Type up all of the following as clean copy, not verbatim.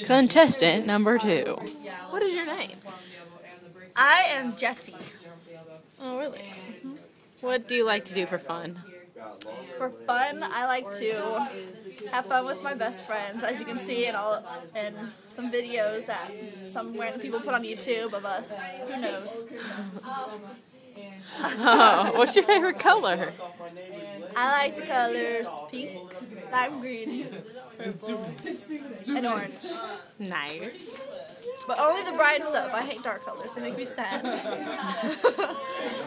Contestant number 2. What is your name? I am Jessie. Oh, really? What do you like to do for fun? For fun, I like to have fun with my best friends, as you can see in some videos that some random people put on YouTube of us. Who knows? Oh, what's your favorite color? I like the colors pink, lime green, and orange. Nice. But only the bright stuff. I hate dark colors. They make me sad.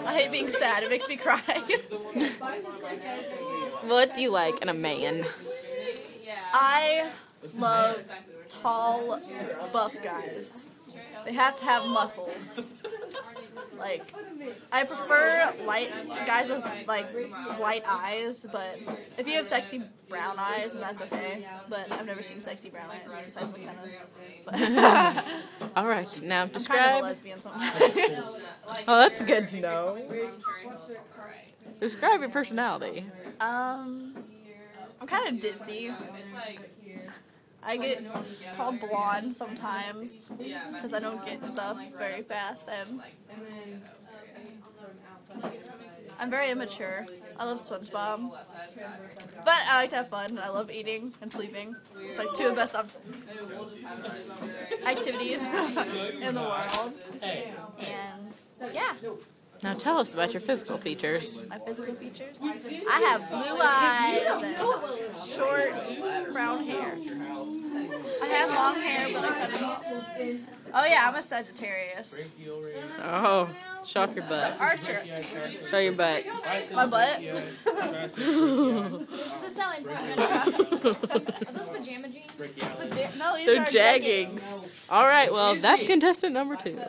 I hate being sad. It makes me cry. What do you like in a man? I love tall, buff guys. They have to have muscles. Like, I prefer light guys with light eyes, but if you have sexy brown eyes, then that's okay. But I've never seen sexy brown eyes besides McKenna's. But All right, now I'm describe. kind of a lesbian sometimes. Oh, that's good to know. Describe your personality. I'm kind of ditzy. I get called blonde sometimes because I don't get stuff very fast, and I'm very immature. I love SpongeBob, but I like to have fun. I love eating and sleeping. It's like two of the best activities in the world. And yeah. Now tell us about your physical features. My physical features? I have blue eyes and short brown hair. I had long hair, but I cut it off. Oh yeah, I'm a Sagittarius. Oh, show off your butt. Archer. Show your butt. My butt? What's the selling point? Are those pajama jeans? No, these They're are jeggings. All right, well, that's contestant number 2.